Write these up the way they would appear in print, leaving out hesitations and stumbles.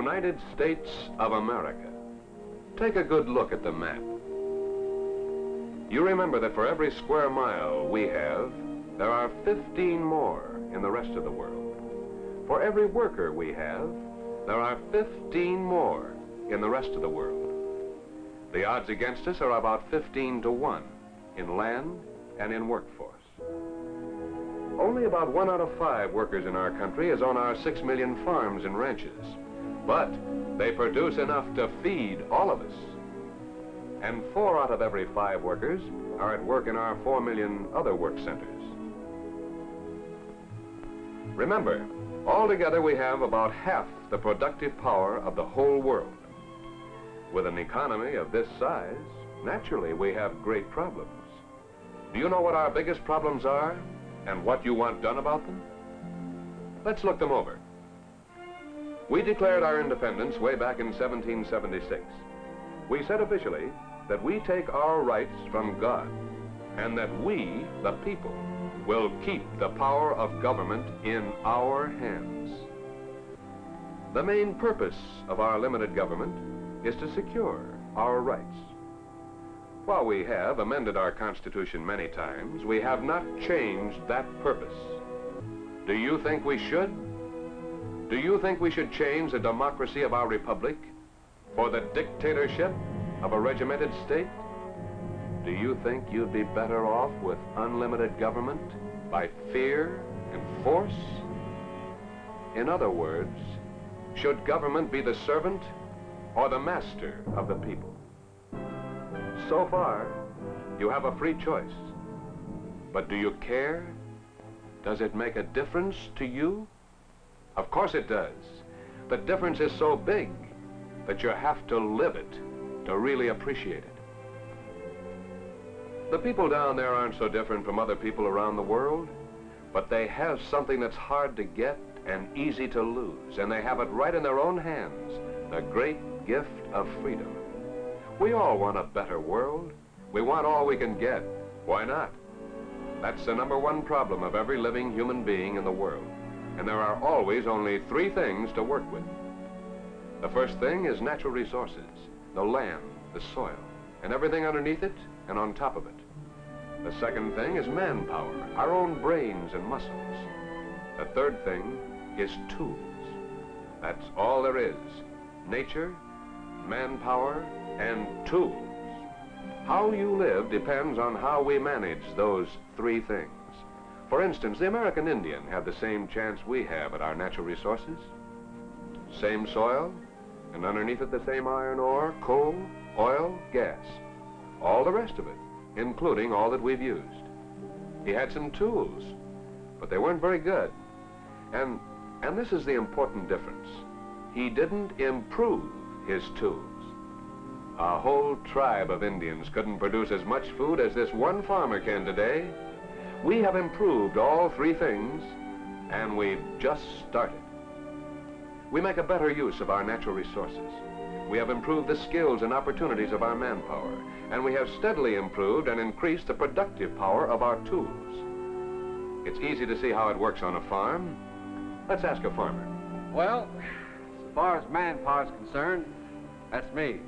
United States of America. Take a good look at the map. You remember that for every square mile we have, there are 15 more in the rest of the world. For every worker we have, there are 15 more in the rest of the world. The odds against us are about 15 to 1 in land and in workforce. Only about 1 out of 5 workers in our country is on our 6 million farms and ranches. But they produce enough to feed all of us. And 4 out of every 5 workers are at work in our 4 million other work centers. Remember, altogether we have about half the productive power of the whole world. With an economy of this size, naturally we have great problems. Do you know what our biggest problems are and what you want done about them? Let's look them over. We declared our independence way back in 1776. We said officially that we take our rights from God and that we, the people, will keep the power of government in our hands. The main purpose of our limited government is to secure our rights. While we have amended our Constitution many times, we have not changed that purpose. Do you think we should? Do you think we should change the democracy of our republic for the dictatorship of a regimented state? Do you think you'd be better off with unlimited government by fear and force? In other words, should government be the servant or the master of the people? So far, you have a free choice. But do you care? Does it make a difference to you? Of course it does. The difference is so big that you have to live it to really appreciate it. The people down there aren't so different from other people around the world, but they have something that's hard to get and easy to lose, and they have it right in their own hands, the great gift of freedom. We all want a better world. We want all we can get. Why not? That's the #1 problem of every living human being in the world. And there are always only 3 things to work with. The first thing is natural resources, the land, the soil, and everything underneath it and on top of it. The second thing is manpower, our own brains and muscles. The third thing is tools. That's all there is. Nature, manpower, and tools. How you live depends on how we manage those 3 things. For instance, the American Indian have the same chance we have at our natural resources. Same soil, and underneath it the same iron ore, coal, oil, gas. All the rest of it, including all that we've used. He had some tools, but they weren't very good. And this is the important difference. He didn't improve his tools. A whole tribe of Indians couldn't produce as much food as this one farmer can today. We have improved all 3 things, and we've just started. We make a better use of our natural resources. We have improved the skills and opportunities of our manpower, and we have steadily improved and increased the productive power of our tools. It's easy to see how it works on a farm. Let's ask a farmer. Well, as far as manpower is concerned, that's me.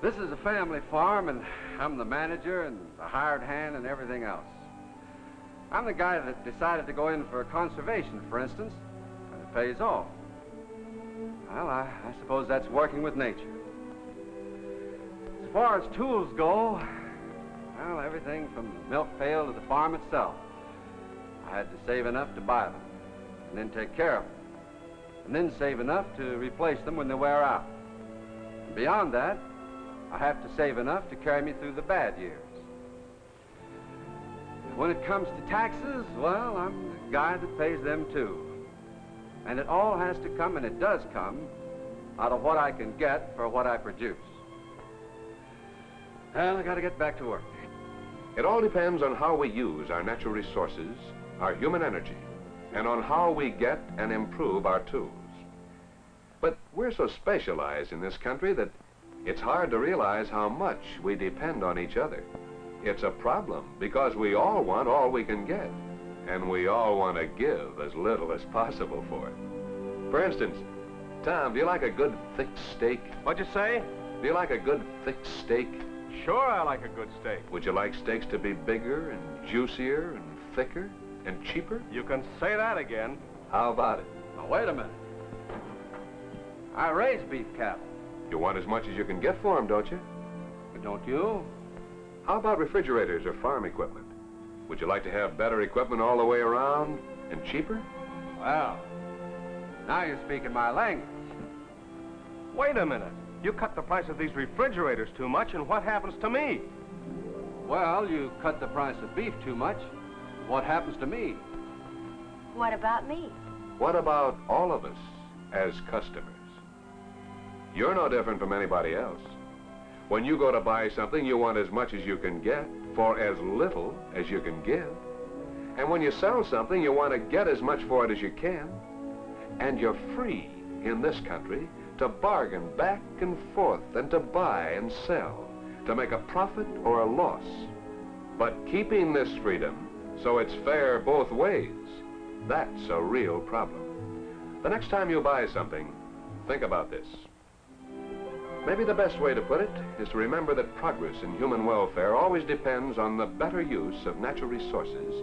This is a family farm, and I'm the manager and the hired hand and everything else. I'm the guy that decided to go in for conservation, for instance, and it pays off. Well, I suppose that's working with nature. As far as tools go, well, everything from the milk pail to the farm itself. I had to save enough to buy them, and then take care of them, and then save enough to replace them when they wear out. And beyond that, I have to save enough to carry me through the bad years. When it comes to taxes, well, I'm the guy that pays them too. And it all has to come, and it does come, out of what I can get for what I produce. Well, I gotta get back to work. It all depends on how we use our natural resources, our human energy, and on how we get and improve our tools. But we're so specialized in this country that it's hard to realize how much we depend on each other. It's a problem because we all want all we can get, and we all want to give as little as possible for it. For instance, Tom, do you like a good thick steak? What'd you say? Do you like a good thick steak? Sure, I like a good steak. Would you like steaks to be bigger and juicier and thicker and cheaper? You can say that again. How about it? Now, wait a minute. I raise beef cattle. You want as much as you can get for them, don't you? But don't you? How about refrigerators or farm equipment? Would you like to have better equipment all the way around and cheaper? Well, now you're speaking my language. Wait a minute. You cut the price of these refrigerators too much, and what happens to me? Well, you cut the price of beef too much. What happens to me? What about me? What about all of us as customers? You're no different from anybody else. When you go to buy something, you want as much as you can get for as little as you can give. And when you sell something, you want to get as much for it as you can. And you're free in this country to bargain back and forth and to buy and sell, to make a profit or a loss. But keeping this freedom so it's fair both ways, that's a real problem. The next time you buy something, think about this. Maybe the best way to put it is to remember that progress in human welfare always depends on the better use of natural resources,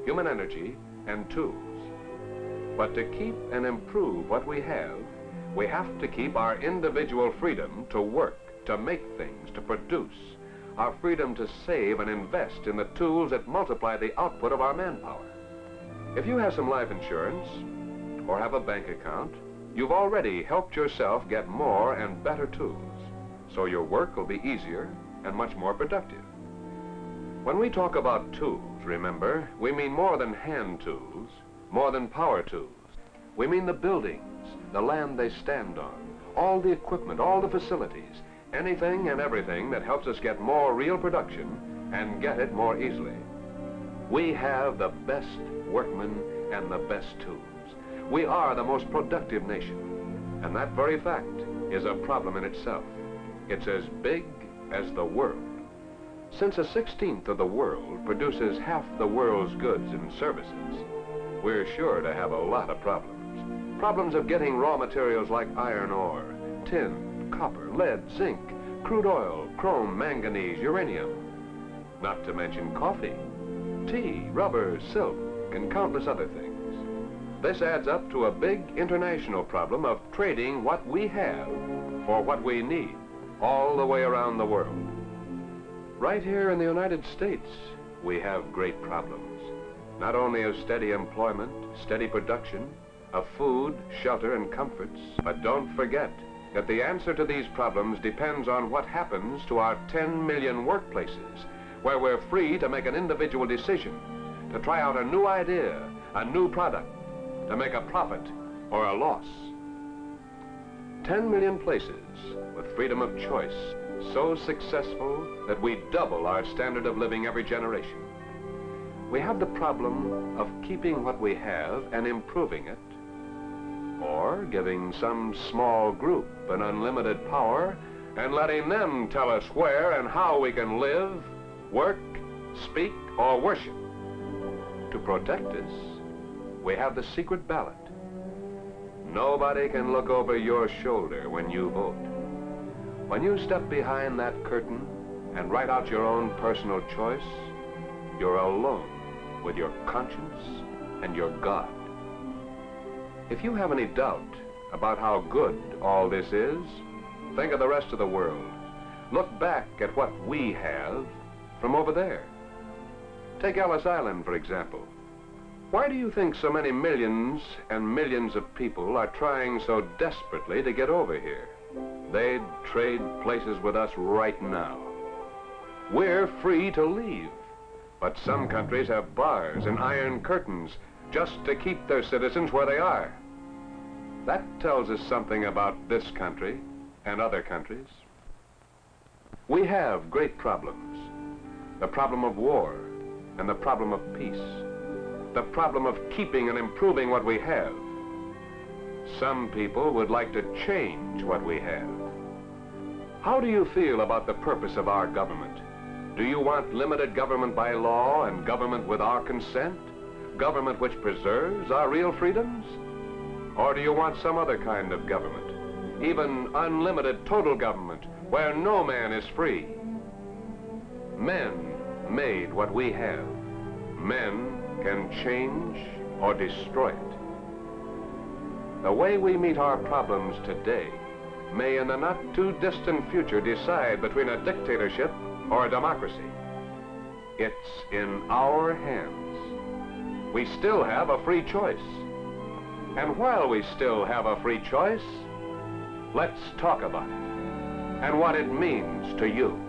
human energy, and tools. But to keep and improve what we have to keep our individual freedom to work, to make things, to produce, our freedom to save and invest in the tools that multiply the output of our manpower. If you have some life insurance or have a bank account, you've already helped yourself get more and better tools, so your work will be easier and much more productive. When we talk about tools, remember, we mean more than hand tools, more than power tools. We mean the buildings, the land they stand on, all the equipment, all the facilities, anything and everything that helps us get more real production and get it more easily. We have the best workmen and the best tools. We are the most productive nation, and that very fact is a problem in itself. It's as big as the world. Since 1/16 of the world produces half the world's goods and services, we're sure to have a lot of problems. Problems of getting raw materials like iron ore, tin, copper, lead, zinc, crude oil, chrome, manganese, uranium. Not to mention coffee, tea, rubber, silk, and countless other things. This adds up to a big international problem of trading what we have for what we need all the way around the world. Right here in the United States, we have great problems. Not only of steady employment, steady production, of food, shelter, and comforts, but don't forget that the answer to these problems depends on what happens to our 10 million workplaces, where we're free to make an individual decision, to try out a new idea, a new product, to make a profit or a loss. 10 million places with freedom of choice, so successful that we double our standard of living every generation. We have the problem of keeping what we have and improving it, or giving some small group an unlimited power and letting them tell us where and how we can live, work, speak, or worship. To protect us, we have the secret ballot. Nobody can look over your shoulder when you vote. When you step behind that curtain and write out your own personal choice, you're alone with your conscience and your God. If you have any doubt about how good all this is, think of the rest of the world. Look back at what we have from over there. Take Ellis Island, for example. Why do you think so many millions and millions of people are trying so desperately to get over here? They'd trade places with us right now. We're free to leave, but some countries have bars and iron curtains just to keep their citizens where they are. That tells us something about this country and other countries. We have great problems. The problem of war and the problem of peace. The problem of keeping and improving what we have. Some people would like to change what we have. How do you feel about the purpose of our government? Do you want limited government by law and government with our consent? Government which preserves our real freedoms? Or do you want some other kind of government? even unlimited total government where no man is free. Men made what we have. Men can change or destroy it. The way we meet our problems today may in the not too distant future decide between a dictatorship or a democracy. It's in our hands. We still have a free choice. And while we still have a free choice, let's talk about it and what it means to you.